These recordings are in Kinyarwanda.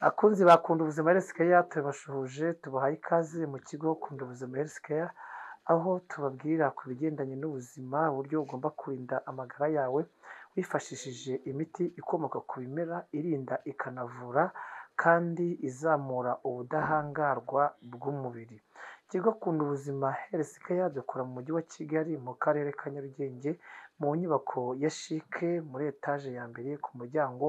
Akunzi bakunda ubuzima Health Care turabashuhuje tubahaye ikaze mu kigo Kunda ubuzima Health Care, aho tubabwirira ku bigendanye n'ubuzima, uburyo ugomba kurinda amagara yawe wifashishije imiti ikomoka ku bimera, irinda ikanavura kandi izamura ubudahangarwa bw'umubiri. Ikigo Kunda ubuzima Health Care dukora mu mujyi wa Kigali mu karere ka Nyarugenge mu nyubako ya shike muri etaje ya mbere ku muryango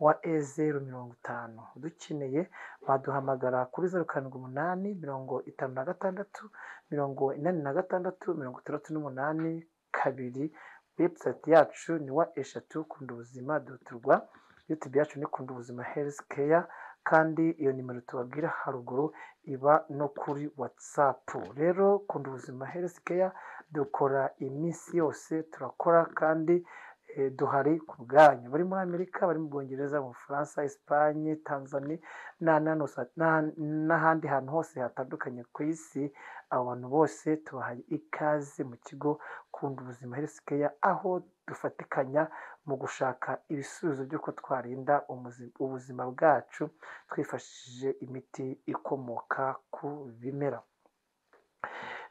wa E050. Dukeneye baduhamagara kuri 078 56 86 68 2. Website yacu ni wa3kundubuzima.rw. YouTube yacu ni Kunda ubuzima Health Care, kandi iyo nimero tubabwira haruguru iba no kuri WhatsApp. Rero Kunda ubuzima Health Care dukora iminsi yose, turakora kandi duhari ku bwanyu. Bari muri Amerika, bari mu Bwongereza, mu Bufaransa, Espagne, Tanzania n'ahandi hantu hose hatandukanye ku isi, abantu bose tubahaye ikaze mu kigo Kunda ubuzima Health Care, aho dufatikanya mu gushaka ibisubizo by'uko twarinda ubuzima bwacu twifashishije imiti ikomoka ku bimera.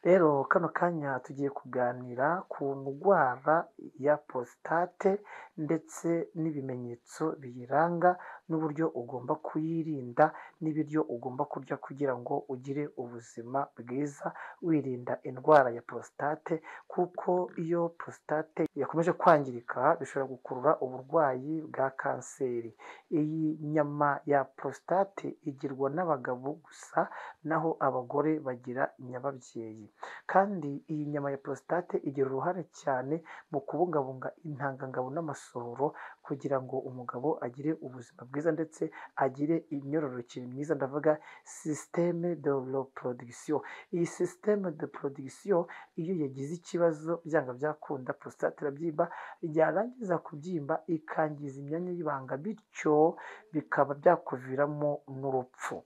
Rero kano kanya tugiye kuganira ku ndwara ya prostate ndetse n'ibimenyetso biyiranga n'uburyo ugomba kuyirinda n'ibiryo ugomba kurya kugira ngo ugire ubuzima bwiza wirinda indwara ya prostate, kuko iyo prostate yakomeje kwangirika bishobora gukurura uburwayi bwa kanseri. Iyi nyama ya prostate igirwa n'abagabo gusa, naho abagore bagira nyababyeyi. Kandi iyi nyama ya prostate igira uruhare cyane mu kubungabunga intangangabo n'amasohoro kugira ngo umugabo agire ubuzima bwiza ndetse agire imyororokere myiza, ndavuga systeme de reproduction. Iyi systeme de reproduction iyo yagize ikibazo byanga byakunda prostate irabyimba, yarangiza kubyimba ikangiza imyanya y'ibanga, bityo bikaba byakuviramo n'urupfu.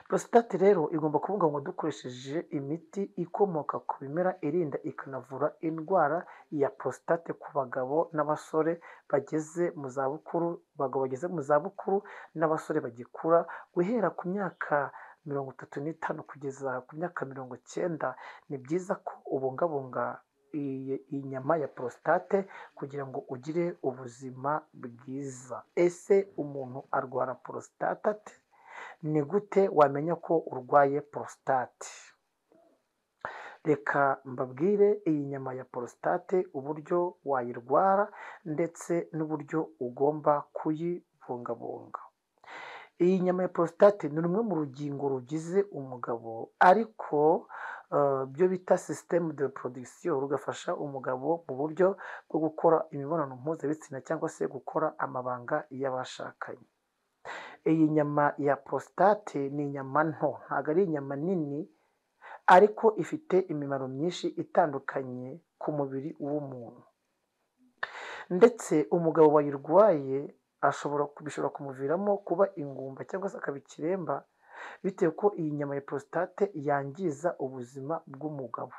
Prostate rero igomba kubungabungwa dukoresheje imiti ikomoka ku bimera, irinda ikanavura indwara ya prostate ku bagabo n'abasore bageze mu zabukuru, abagabo bageze mu zabukuru n'abasore bagikura, guhera ku myaka 35 kugeza ku myaka 90. Ni byiza ko ubungabunga iyi nyama ya prostate kugira ngo ugire ubuzima bwiza. Ese umuntu arwara prostate ate? Ni gute wamenya ko urwaye prostate? Reka mbabwire iyi nyama ya prostate uburyo wayirwara ndetse n'uburyo ugomba kuyibungabunga. Iyi nyama ya prostate ni rumwe mu rugingo rugize umugabo, ariko byo bita systeme de reproduction rugafasha umugabo mu buryo bwo gukora imibonano mpuzabitsina cyangwa se gukora amabanga y'abashakanye. Iyi nyama ya prostate ni inyama nto, ntabwo ari inyama nini, ariko ifite imimaro myinshi itandukanye ku mubiri w'umuntu. Ndetse umugabo wayirwaye bishobora kumuviramo kuba ingumba cyangwa se akaba ikiremba, bitewe ko iyi nyama ya prostate yangiza ubuzima bw'umugabo.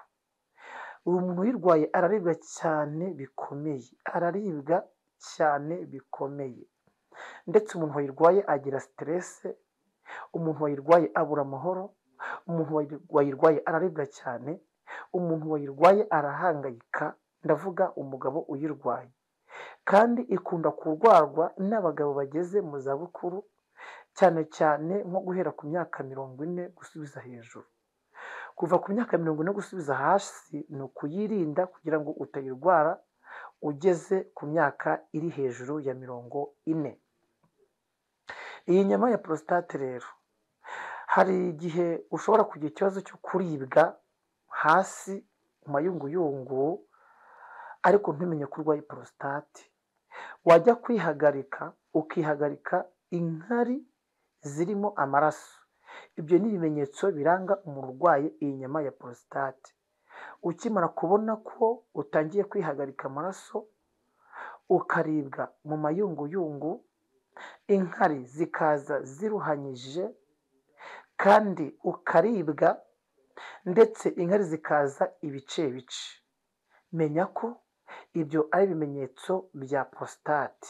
Uyu muntu uyirwaye araribwa cyane bikomeye, araribwa cyane bikomeye. Ndetse umuntu wayirwaye agira stress, umuntu wayirwaye abura amahoro, umuntu wayirwaye araribwa cyane, umuntu wayirwaye arahangayika, ndavuga umugabo uyirwaye. Kandi ikunda kurwarwa n'abagabo bageze mu zabukuru, cyane cyane nko guhera ku myaka 40 gusubiza hejuru. Kuva ku myaka 40 gusubiza hasi ni ukuyirinda kugira ngo utayirwara ugeze ku myaka iri hejuru ya 40. Iyi nyama ya prostate rero, hari igihe ushobora kugira ikibazo cyo kuribwa hasi mu mayunguyungu ariko ntumenye ko urwaye prostate. Wajya kwihagarika ukihagarika inkari zirimo amaraso. Ibyo ni ibimenyetso biranga umuntu urwaye iyi nyama ya prostate. Ukimara kubona ko utangiye kwihagarika amaraso, ukaribwa mu mayunguyungu, inkari zikaza ziruhanyije kandi ukaribwa, ndetse inkari zikaza ibice bice, menya ko ibyo ari ibimenyetso bya prostate.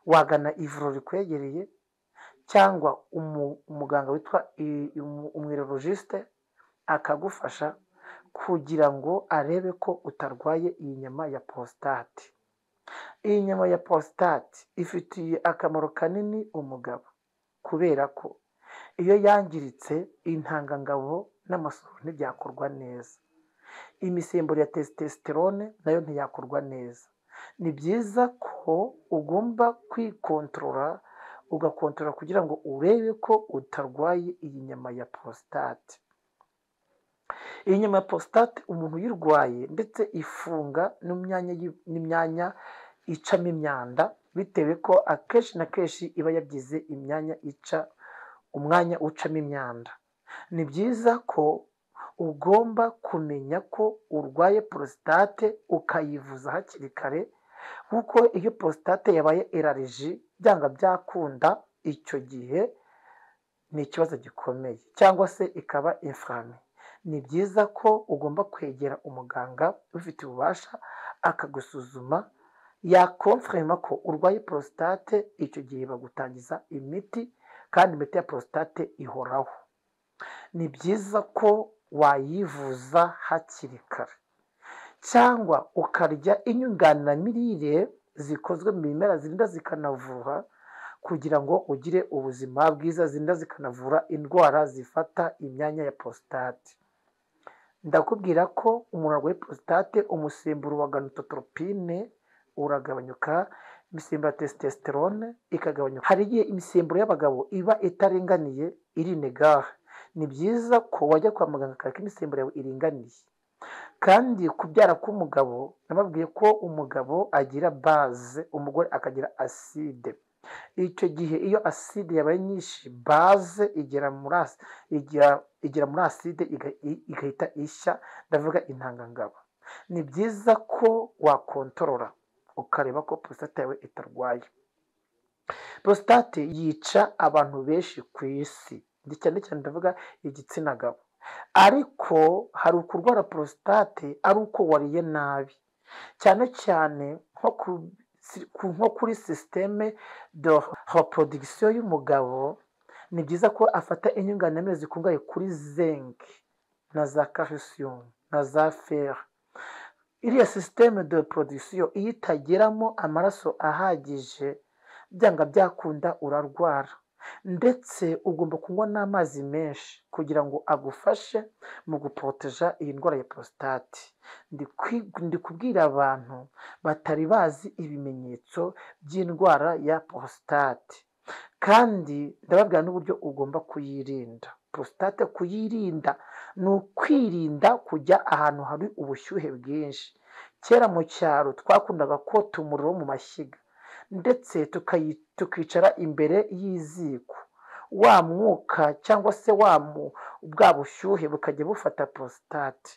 Wagana ivuriro rikwegereye cyangwa umuganga witwa umwirologiste akagufasha kugira ngo arebe ko utarwaye iyi nyama ya prostate. Iyi nyama ya prostate ifitiye akamaro kanini umugabo kubera ko iyo yangiritse intangangabo n'amasohoro ntibyakorwa neza, imisemburo ya testosterone nayo ntiyakorwa neza. Ni byiza ko ugomba kwikontorora, ugakontorora kugira ngo urebe ko utarwaye iyi nyama ya prostate. Iyi nyama ya prostate umuntu uyirwaye ndetse ifunga n'imyanya icamo imyanda, bitewe ko akenshi na kenshi iba yagize umwanya ucamo imyanda. Ni byiza ko ugomba kumenya ko urwaye prostate ukayivuza hakiri kare, kuko iyo prostate yabaye erariji byanga byakunda, icyo gihe ni ikibazo gikomeye cyangwa se ikaba inflame. Ni byiza ko ugomba kwegera umuganga ufite ububasha akagusuzuma, yakonfirma ko urwaye prostate, icyo gihe bagutangiza imiti kandi imiti ya prostate ihoraho. Ni byiza ko wayivuza hakiri kare cyangwa ukarya inyunganiramirire zikozwe mu bimera zirinda zikanavura, kugira ngo ugire ubuzima bwiza, zirinda zikanavura indwara zifata imyanya ya prostate. Ndakubwira ko umuntu arwaye prostate umusemburo wa gonadotropine uragabanyuka, imisemburo ya testosterone ikagabanyuka. Hari igihe imisemburo y'abagabo iba itaringaniye, iri negare. Ni byiza ko wajya kwa muganga akareka imisemburo yawe iringaniye. Kandi kubyara k'umugabo, nababwiye ko umugabo agira base, umugore akagira acide. Icyo gihe iyo acide yabaye nyinshi, base igera muri acide igahita ishya, ndavuga intangangabo. Ni byiza ko wakontorora ukareba ko prostate yawe itarwaye. Prostate yica abantu benshi ku isi, cyane cyane ndavuga igitsina gabo. Ariko hari ukurwara prostate ari uko wariye nabi, cyane cyane nko kuri systeme de reproduction y'umugabo. Ni byiza ko afata inyunganiramirire zikungahaye kuri zinc na za calcium na za fer. Iriya systeme de production iyo itageramo amaraso ahagije, byanga byakunda urarwara. Ndetse ugomba kunywa n'amazi menshi kugira ngo agufashe mu guporoteja iyi ndwara ya prostate. Ndi kubwira abantu batari bazi ibimenyetso by'indwara ya prostate, kandi ndababwira n'uburyo ugomba kuyirinda. Prostate kuyirinda ni ukwirinda kujya ahantu hari ubushyuhe bwinshi. Kera mu cyaro twakundaga kota umuriro mu mashyiga, ndetse tukicara imbere y'iziko, wa mwuka cyangwa se bwa bushyuhe bukajya bufata prostate.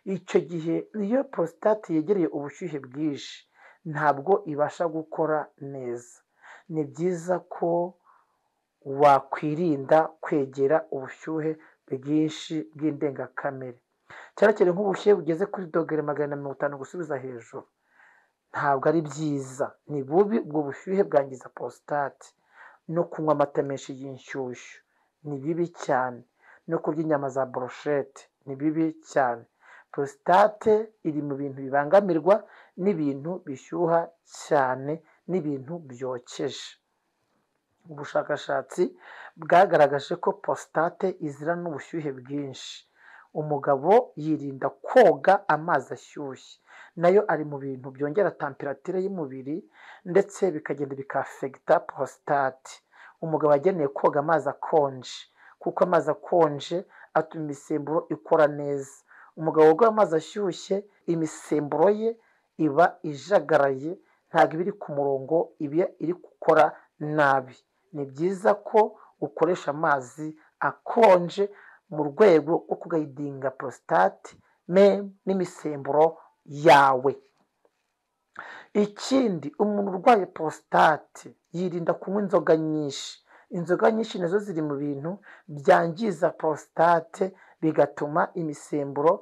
Icyo gihe iyo prostate yegereye ubushyuhe bwinshi ntabwo ibasha gukora neza. Ni byiza ko wakwirinda kwegera ubushyuhe bwinshi bw'indengakamere, cyane cyane nk'ubushyuhe bugeze kuri dogere 150 gusubiza hejuru. Ntabwo ari byiza, ni bubi. Ubwo bushyuhe bwangiza prostate. No kunywa amata menshi y'inshyushyu ni bibi cyane, no kurya inyama za brochette ni bibi cyane. Prostate iri mu bintu bibangamirwa n'ibintu bishyuha cyane, n'ibintu byokeje. Ubushakashatsi bwagaragaje ko prostate izira n'ubushyuhe bwinshi. Umugabo yirinda koga amazi ashyushye, nayo ari mu bintu byongera temperature y'umubiri, ndetse bikagenda bikafegita prostate. Umugabo ageneye koga amazi akonje, kuko amazi akonje atuma imisemburo ikora neza. Umugabo woga amazi ashyushye, imisemburo ye iba ijagaraye, ntabwo iba iri ku murongo, iba iri gukora nabi. Ni byiza ko ukoresha amazi akonje mu rwego rwo kugayidinga prostate n'imisemburo yawe. Ikindi, umuntu urwaye prostate yirinda kunywa inzoga nyinshi. Inzoga nyinshi nazo ziri mu bintu byangiza prostate, bigatuma imisemburo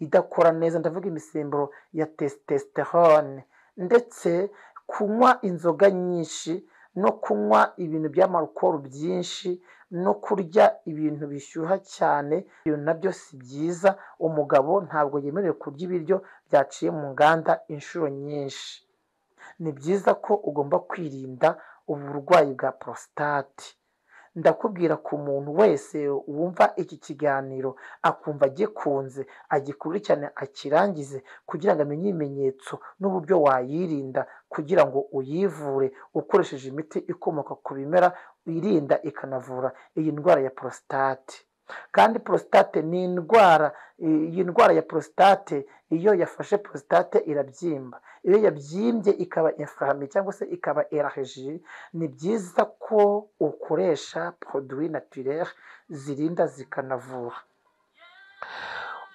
idakora neza. Ndavuga imisemburo ya testosterone. Ndetse kunywa inzoga nyinshi no kunywa ibintu by'amarukoro byinshi no kurya ibintu bishyuha cyane, ibyo nabyo si byiza. Umugabo ntabwo yemerewe kurya ibiryo byaciye mu nganda inshuro nyinshi. Ni byiza ko ugomba kwirinda uburwayi bwa prostate. Ndakubwira ku muntu wese wumva iki kiganiro akumva agikunze, agikurikirane akirangize kugira ngo amenye ibimenyetso n'uburyo wayirinda kugira ngo uyivure ukoresheje imiti ikomoka ku bimera, wirinda ikanavura iyi ndwara ya prostate. Kandi prostate ni indwara, iyi ndwara ya prostate iyo yafashe prostate irabyimba. Iyo yabyimbye ikaba inflammée cyangwa se ikaba élargie, ni byiza ko ukoresha produits naturels zirinda zikanavura.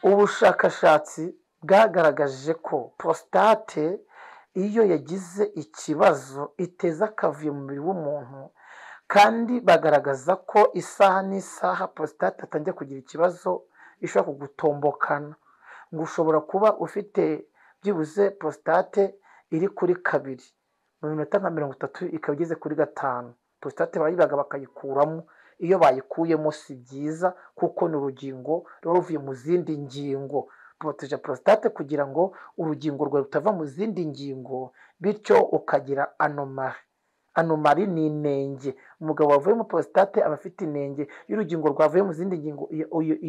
Ubushakashatsi bwagaragaje ko prostate iyo yagize ikibazo iteza akavuyo mu mubiri w'umuntu, kandi bagaragaza ko isaha n'isaha prostate atangiye kugira ikibazo ishobora kugutombokana, ngo ushobora kuba ufite byibuze prostate iri kuri 2 mu minota nka 30 ikaba igeze kuri 5. Prostate barayibaga bakayikuramo. Iyo bayikuyemo si byiza kuko ni urugingo ruba ruvuye mu zindi ngingo. Proteja prostate kugira ngo urugingo rwawe rutava mu zindi ngingo, bityo ukagira anomali. Anomali ni inenge. Umugabo wavuye mu prostate aba afite inenge. Iyo urugingo rwavuye mu zindi ngingo,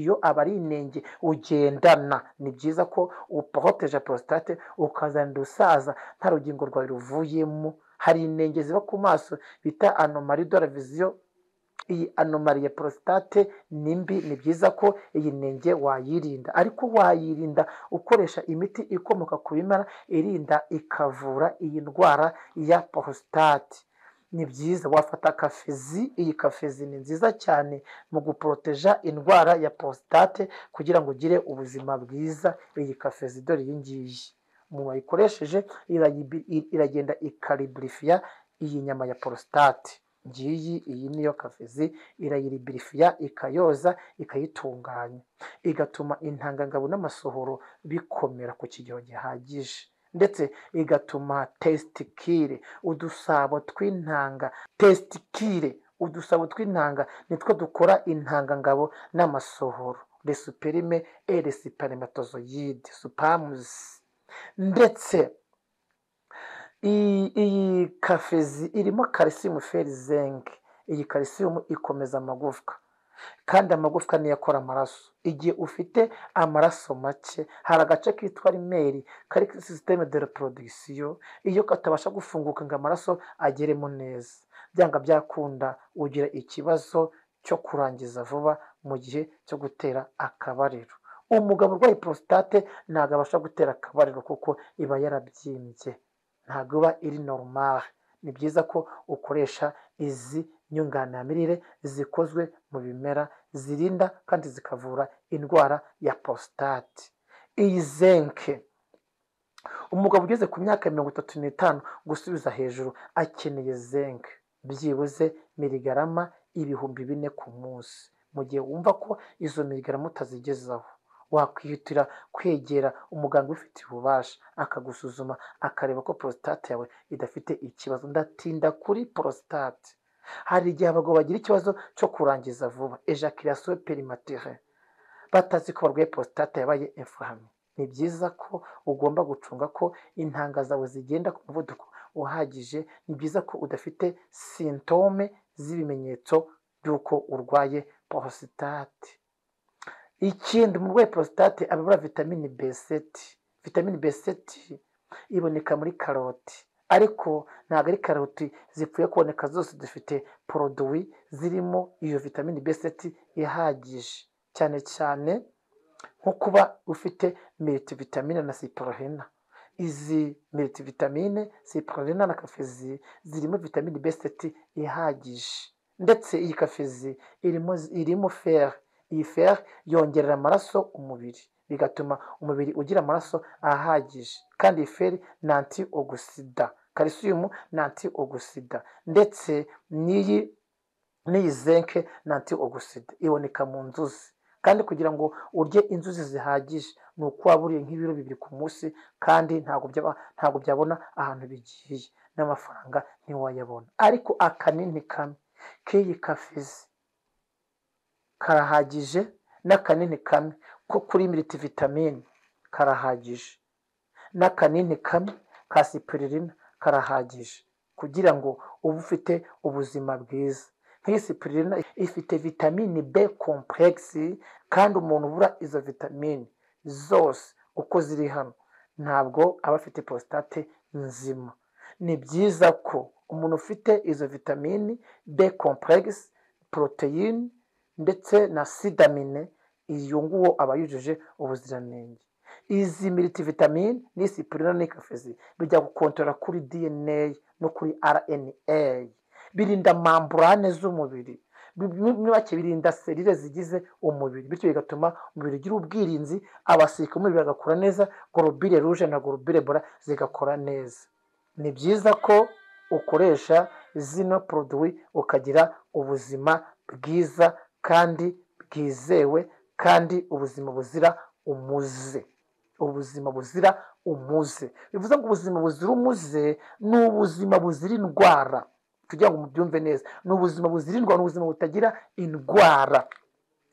iyo aba ari inenge ugendana. Ni byiza ko uporoteja prostate ukazana usaza nta rugingo rwawe ruvuyemo. Hari inenge ziba ku maso bita anomali de la vision. Iyi anomali ya prostate ni mbi. Ni byiza ko iyi nenge wayirinda, ariko wayirinda ukoresha imiti ikomoka ku bimera irinda ikavura iyi ndwara ya prostate. Ni byiza wafata kafezi. Iyi kafezi ni nziza cyane mu guporoteja indwara ya prostate kugira ngo ugire ubuzima bwiza. Iyi kafezi dore iyi ngiyi umuntu wayikoresheje iragenda ikaribrifiya iyi nyama ya prostate. Ngiyi iyi niyo kafezi, irayiribrifiya ikayoza ikayitunganya, igatuma intangangabo n'amasohoro bikomera ku kigero gihagije, ndetse igatuma testikire, udusabo tw'intanga, udusabo tw'intanga nitwo dukora intangangabo n'amasohoro, les sperme et les spermatozoïdes, spams. Ndetse iyi kafezi irimo calcium fer zinc. Iyi calcium ikomeza amagufwa, kandi amagufwa niyo akora amaraso. Igihe ufite amaraso make, hari agace kitwa rimeri kari kuri systeme de reproduction. Iyo katabasha gufunguka ngo amaraso ageremo neza, byanga byakunda ugira ikibazo cyo kurangiza vuba mu gihe cyo gutera akabariro. Umugabo urwaye prostate ntabwo abasha gutera akabariro kuko iba yarabyimbye, ntabwo iba iri normal. Ni byiza ko ukoresha izi nyunganiramirire zikozwe mu bimera, zirinda kandi zikavura indwara ya prostate. Iyi zinc, umugabo ugeze ku myaka 35 gusubiza hejuru akeneye zinc byibuze miligarama 4000 ku munsi. Mu gihe wumva ko izo miligarama utazigezaho, wakwihutira kwegera umuganga ubifitiye ububasha akagusuzuma akareba ko prostate yawe idafite ikibazo. Ndatinda kuri prostate. Hari igihe abagabo bagira ikibazo cyo kurangiza vuba, ejaculation prématurée, batazi ko barwaye prostate yabaye inflammée. Ni byiza ko ugomba gucunga ko intanga zawe zigenda ku muvuduko uhagije. Ni byiza ko udafite symptome z'ibimenyetso by'uko urwaye prostate. Ikindi, umurwayi prostate ababura vitamine B7. Vitamine B7 iboneka muri karoti, ariko ntabwo ari karoti zipfuye kuboneka zose. Dufite produit zirimo iyo vitamine B7 ihagije, cyane cyane nko kuba ufite multivitamine na citrulline. Izi multivitamine, citrulline na kafezi zirimo vitamine B7 ihagije, ndetse iyi kafezi irimo fer. Iyi fer yongerera amaraso umubiri, bigatuma umubiri ugira amaraso ahagije, kandi iyi fer ni antioxidant, calcium ni antioxidant, ndetse n'iyi zinc ni antioxidant. Iboneka mu nzuzi, kandi kugira ngo urye inzuzi zihagije ni uko waba uriye nk'ibiro 2 ku munsi, kandi ntabwo byabona ahantu bigiye. n'amafaranga ntiwayabona, ariko akanini kamwe k'iyi kafizi karahagije, n'akanini kamwe ko kuri multivitamine karahagije, n'akanini kamwe ka sipirulina karahagije kugira ngo ube ufite ubuzima bwiza. Nk'iyi sipirulina ifite vitamine B complexe, kandi umuntu ubura izo vitamine zose uko ziri hano ntabwo aba afite prostate nzima. Ni byiza ko umuntu ufite izo vitamine B complexe, proteine ndetse na sidamine, iyo nguwo aba yujuje ubuziranenge. Izi multivitamine n'isipirulina n'ikafezi bijya gukontorora kuri DNA no kuri RNA, birinda membrane z'umubiri, birinda selile zigize umubiri, bityo bigatuma umubiri ugira ubwirinzi, abasirikare umubiri bagakora neza, globule rouge na globule blanc zigakora neza. Ni byiza ko ukoresha zino produit ukagira ubuzima bwiza kandi bwizewe, kandi ubuzima buzira umuze. Ubuzima buzira umuze bivuze ngo ubuzima buzira umuze ni ubuzima buzira indwara, kugira ngo mubyumve neza. Ni ubuzima buzira indwara, ni ubuzima butagira indwara.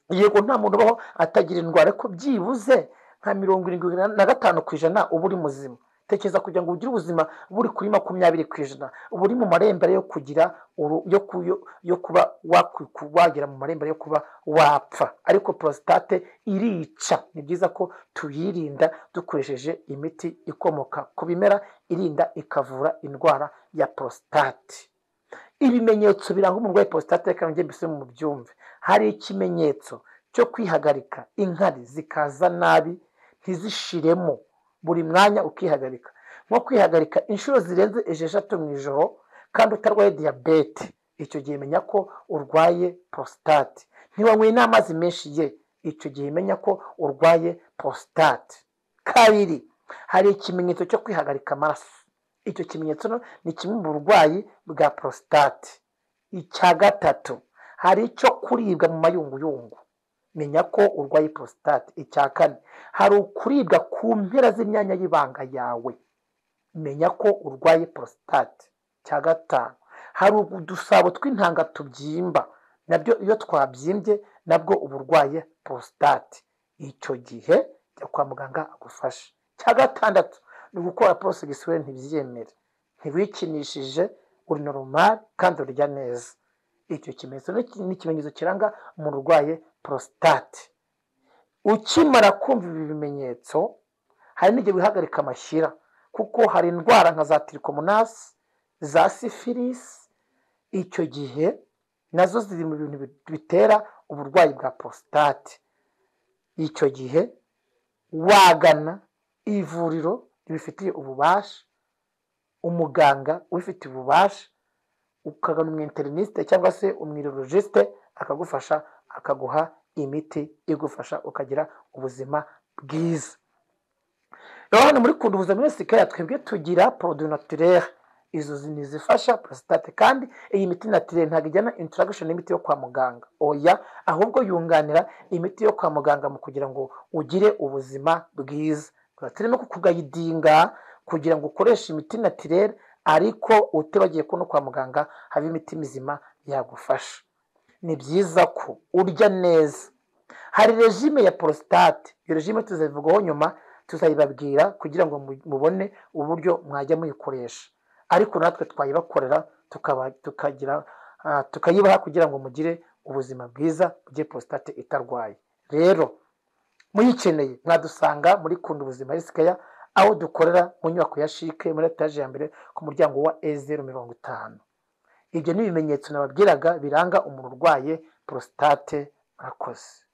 Yego nta muntu ubaho atagira indwara, ariko byibuze nka 75% uba uri muzima. Tekereza kugira ngo ugire ubuzima buri kuri 20%, uba uri mu marembera yo kugira yo kuba wagera mu marembera yo kuba wapfa. Ariko prostate irica. Ni byiza ko tuyirinda dukoresheje imiti ikomoka ku bimera, irinda ikavura indwara ya prostate. Ibimenyetso biranga umurwayi prostate reka njye mbise mu byumve. Hari ikimenyetso cyo kwihagarika, inkari zikaza nabi ntizishiremo, buri mwanya ukihagarika, nko kwihagarika inshuro zirenze 6 mu ijoro kandi utarwaye diabete. Icyo gihe menya ko urwaye prostate. Ntiwanyweye n'amazi menshi icyo gihe menya ko urwaye prostate. Kabiri, hari ikimenyetso cyo kwihagarika amaraso. Icyo kimenyetso ni kimwe mu burwayi bwa prostate. Icya gatatu, hari icyo kuribwa mu mayunguyungu, menya ko urwaye prostate. Icya kane, hari ukuribwa ku mpera z'imyanya y'ibanga yawe, menya ko urwaye prostate. Icya gatanu, hari udusabo tw'intanga tubyimba, nabyo iyo twabyimbye nabwo uburwaye prostate. Icyo gihe jya kwa muganga agufashe. Icya gatandatu, ni gukora pose giswere ntibyemere, ntiwikinishije, uri normal kandi urya neza. Icyo kimenyetso ni ikimenyetso kiranga umuntu urwaye prostate. Ukimara kumva ibi bimenyetso, hari n'igihe wihagarika amashyira, kuko hari indwara nka za trichomonas, za syphilis. Icyo gihe nazo ziri mu bintu bitera uburwayi bwa prostate. Icyo gihe wagana ivuriro ribifitiye ububasha, umuganga ubifitiye ububasha, ukagana umwinteriniste cyangwa se umwirologiste akagufasha, akaguha imiti igufasha ukagira ubuzima bwiza. Rero hano muri Kunda Ubuzima Wellness Care twebwe tugira produit naturel. Izo zifasha prostate, kandi iyi miti naturel ntabwo ijyana interaction n'imiti yo kwa muganga, oya, ahubwo yunganira imiti yo kwa muganga mu kugira ngo ugire ubuzima bwiza. Turimo kukugayidinga kugira ngo ukoreshe imiti naturel, ariko utibagiye ko no kwa muganga haba imiti mizima yagufasha. Ni byiza ko urya neza. Hari regime ya prostate, iyo regime tuzayivugaho nyuma, tuzayibabwira kugira ngo mubone uburyo mwajya muyikoresha, ariko natwe twayibakorera tukayibaha kugira ngo mugire ubuzima bwiza, mugire prostate itarwaye. Rero muyikeneye mwadusanga muri Kunda Ubuzima Wellness Care, aho dukorera mu nyubako ya Chic muri etage ya mbere ku muryango wa E050. Ibyo ni ibimenyetso nababwiraga biranga umuntu urwaye prostate. Murakoze.